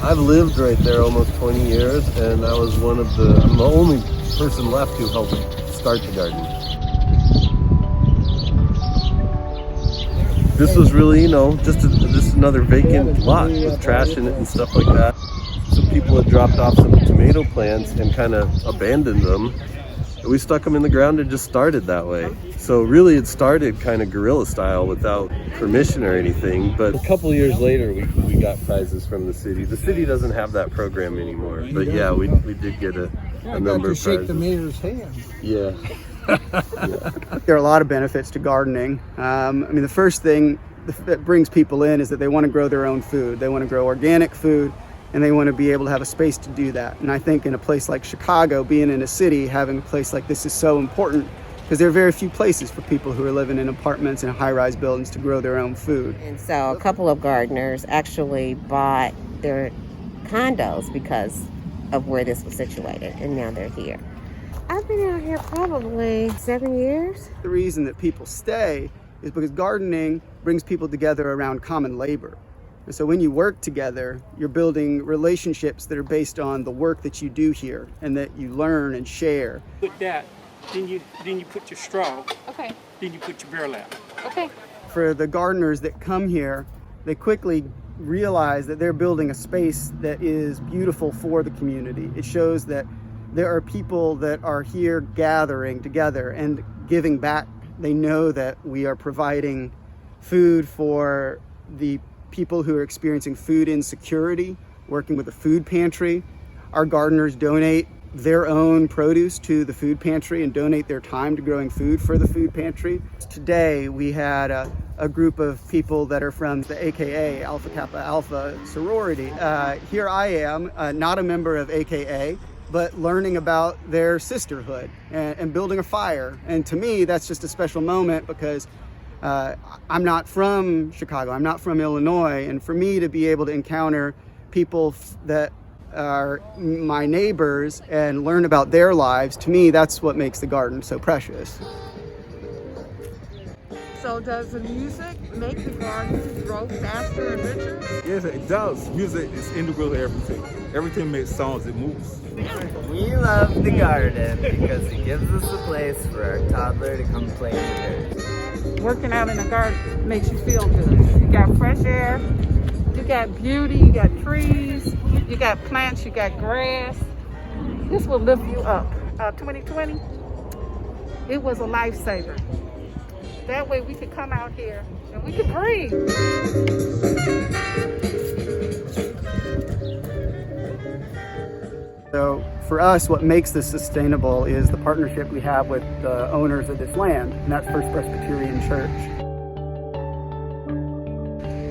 I've lived right there almost 20 years, and I was I'm the only person left who helped start the garden. This was really, just another vacant lot with trash in it and stuff like that. Some people had dropped off some tomato plants and kind of abandoned them. We stuck them in the ground and just started that way. So really it started kind of guerrilla style without permission or anything. But a couple years later, we got prizes from the city. The city doesn't have that program anymore. But yeah, we did get a number of prizes. Shake the mayor's hand. Yeah. There are a lot of benefits to gardening. The first thing that brings people in is that they want to grow their own food. They want to grow organic food, and they want to be able to have a space to do that. And I think in a place like Chicago, being in a city, having a place like this is so important because there are very few places for people who are living in apartments and high-rise buildings to grow their own food. And so a couple of gardeners actually bought their condos because of where this was situated, and now they're here. I've been out here probably 7 years. The reason that people stay is because gardening brings people together around common labor. And so when you work together, you're building relationships that are based on the work that you do here and that you learn and share. Put that, then you put your straw. Okay. Then you put your burlap. Okay. For the gardeners that come here, they quickly realize that they're building a space that is beautiful for the community. It shows that there are people that are here gathering together and giving back. They know that we are providing food for the people who are experiencing food insecurity, working with a food pantry. Our gardeners donate their own produce to the food pantry and donate their time to growing food for the food pantry. Today we had a group of people that are from the AKA, Alpha Kappa Alpha sorority. Here I am, not a member of AKA, but learning about their sisterhood and building a fire. And to me, that's just a special moment because I'm not from Chicago, I'm not from Illinois, and for me to be able to encounter people that are my neighbors and learn about their lives, to me, that's what makes the garden so precious. So does the music make the garden grow faster and richer? Yes, it does. Music is integral to everything. Everything makes sounds, it moves. We love the garden because it gives us a place for our toddler to come play with her. Working out in the garden makes you feel good. You got fresh air, you got beauty, you got trees, you got plants, you got grass. This will lift you up. 2020, it was a lifesaver. That way we could come out here and we could breathe. So for us, what makes this sustainable is the partnership we have with the owners of this land, and that's First Presbyterian Church.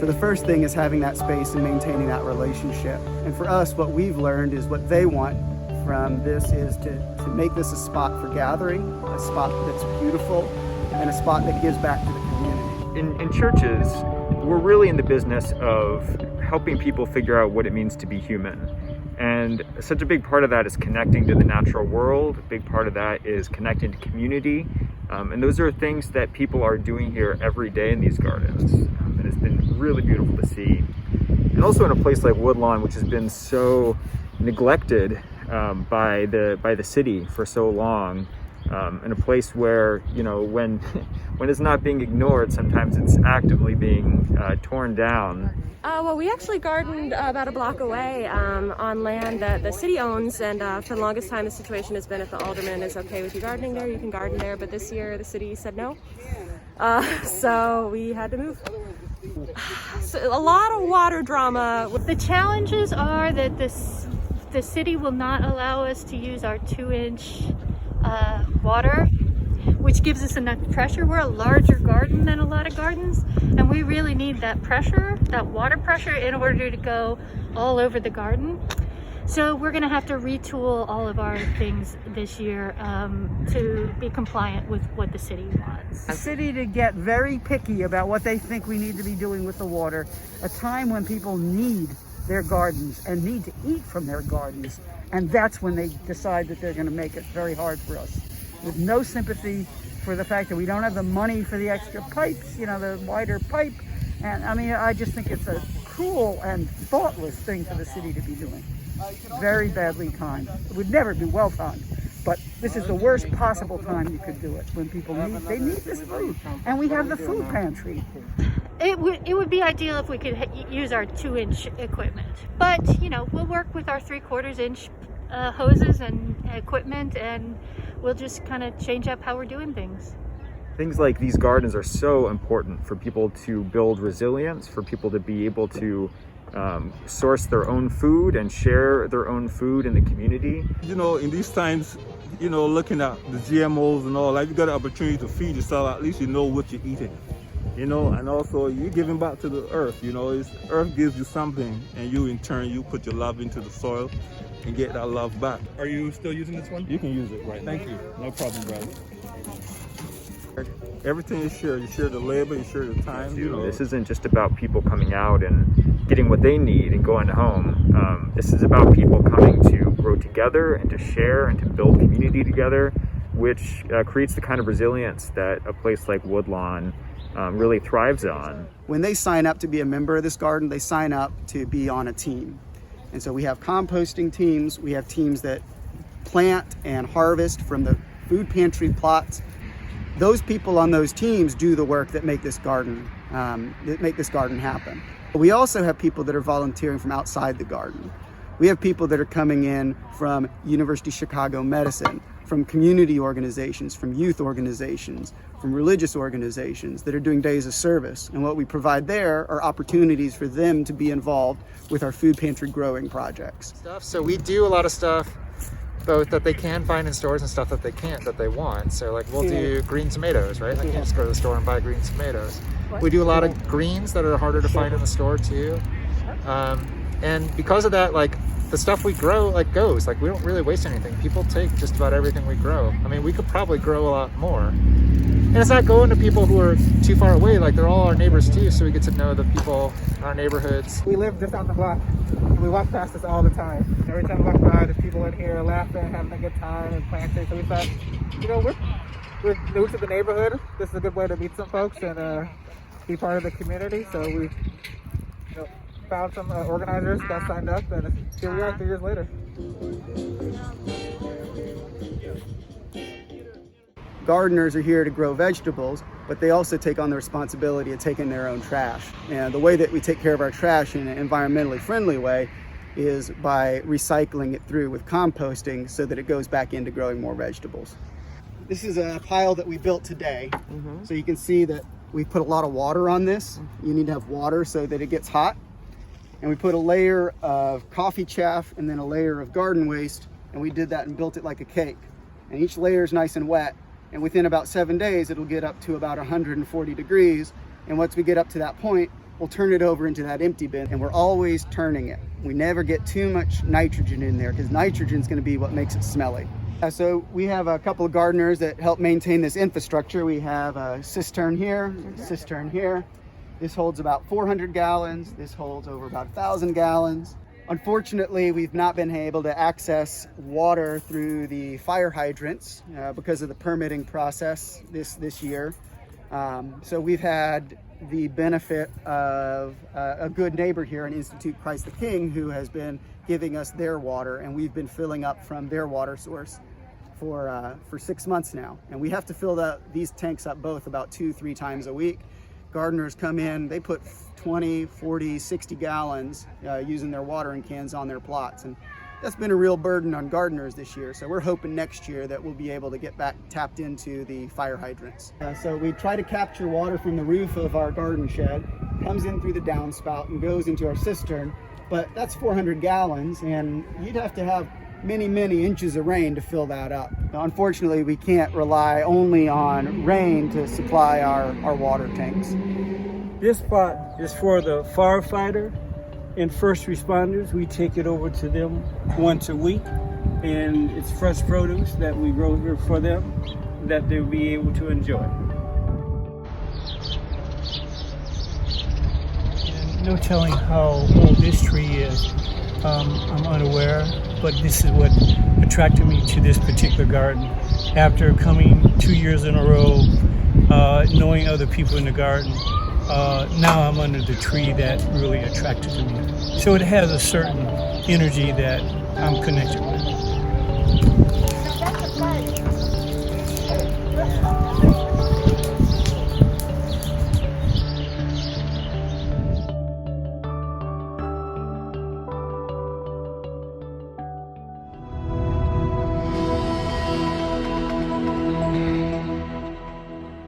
So the first thing is having that space and maintaining that relationship. And for us, what we've learned is what they want from this is to make this a spot for gathering, a spot that's beautiful, and a spot that gives back to the community. In churches, we're really in the business of helping people figure out what it means to be human. And such a big part of that is connecting to the natural world. A big part of that is connecting to community. And those are things that people are doing here every day in these gardens. And it's been really beautiful to see. And also in a place like Woodlawn, which has been so neglected by the city for so long. In a place where, when it's not being ignored, sometimes it's actively being torn down. Well, we actually gardened about a block away on land that the city owns, and for the longest time the situation has been if the alderman is okay with you gardening there, you can garden there, but this year the city said no. So we had to move. So a lot of water drama. The challenges are that the city will not allow us to use our 2-inch water, which gives us enough pressure. We're a larger garden than a lot of gardens, and we really need that pressure, that water pressure, in order to go all over the garden. So we're gonna have to retool all of our things this year to be compliant with what the city wants. The city to get very picky about what they think we need to be doing with the water, a time when people need their gardens and need to eat from their gardens, and that's when they decide that they're going to make it very hard for us, with no sympathy for the fact that we don't have the money for the extra pipes, the wider pipe. And I just think it's a cruel and thoughtless thing for the city to be doing. Very badly timed. It would never be well timed. But this is the worst possible time you could do it, when people need this food. And we have the food pantry. It would be ideal if we could use our 2-inch equipment. But, you know, we'll work with our 3/4 inch hoses and equipment, and we'll just kind of change up how we're doing things. Things like these gardens are so important for people to build resilience, for people to be able to source their own food and share their own food in the community. You know, in these times, you know, looking at the GMOs and all that, you got an opportunity to feed yourself. At least you know what you're eating, you know, and also you're giving back to the earth. You know, earth gives you something, and you in turn, you put your love into the soil and get that love back. Are you still using this one? You can use it, right? Thank you. No problem, brother. Everything is shared. You share the labor, you share the time. You know, this isn't just about people coming out and getting what they need and going home. This is about people coming to grow together and to share and to build community together, which creates the kind of resilience that a place like Woodlawn really thrives on. When they sign up to be a member of this garden, they sign up to be on a team. And so we have composting teams, we have teams that plant and harvest from the food pantry plots. Those people on those teams do the work that make this garden happen. We also have people that are volunteering from outside the garden. We have people that are coming in from University of Chicago Medicine, from community organizations, from youth organizations, from religious organizations that are doing days of service. And what we provide there are opportunities for them to be involved with our food pantry growing projects. So we do a lot of stuff both that they can find in stores and stuff that they can't, that they want. So like we'll do green tomatoes, right? I can't just go to the store and buy green tomatoes. We do a lot of greens that are harder to find in the store too. And because of that, like the stuff we grow like goes, like we don't really waste anything. People take just about everything we grow. I mean, we could probably grow a lot more. And it's not going to people who are too far away, like they're all our neighbors too, so we get to know the people in our neighborhoods. We live just out the block. We walk past this all the time. Every time we walk by, there's people in here laughing, having a good time, and planting. So we thought, you know, we're new to the neighborhood. This is a good way to meet some folks and be part of the community. So we found some organizers that signed up, and here we are 3 years later. Gardeners are here to grow vegetables, but they also take on the responsibility of taking their own trash. And the way that we take care of our trash in an environmentally friendly way is by recycling it through with composting so that it goes back into growing more vegetables. This is a pile that we built today. So you can see that we put a lot of water on this. You need to have water so that it gets hot. And we put a layer of coffee chaff and then a layer of garden waste, and we did that and built it like a cake. And each layer is nice and wet. And within about 7 days, it'll get up to about 140 degrees. And once we get up to that point, we'll turn it over into that empty bin. And we're always turning it. We never get too much nitrogen in there because nitrogen is going to be what makes it smelly. So we have a couple of gardeners that help maintain this infrastructure. We have a cistern here, cistern here. This holds about 400 gallons. This holds over about 1,000 gallons. Unfortunately, we've not been able to access water through the fire hydrants because of the permitting process this year. So we've had the benefit of a good neighbor here in Institute Christ the King who has been giving us their water, and we've been filling up from their water source for 6 months now. And we have to fill these tanks up both about 2-3 times a week. Gardeners come in, they put 20, 40, 60 gallons using their watering cans on their plots. And that's been a real burden on gardeners this year. So we're hoping next year that we'll be able to get back tapped into the fire hydrants. So we try to capture water from the roof of our garden shed, comes in through the downspout and goes into our cistern. But that's 400 gallons, and you'd have to have many, many inches of rain to fill that up. Now, unfortunately, we can't rely only on rain to supply our water tanks. This spot is for the firefighter and first responders. We take it over to them once a week, and it's fresh produce that we grow here for them that they'll be able to enjoy. And no telling how old this tree is. I'm unaware, but this is what attracted me to this particular garden. After coming 2 years in a row, knowing other people in the garden, now I'm under the tree that really attracted me. So it has a certain energy that I'm connected with.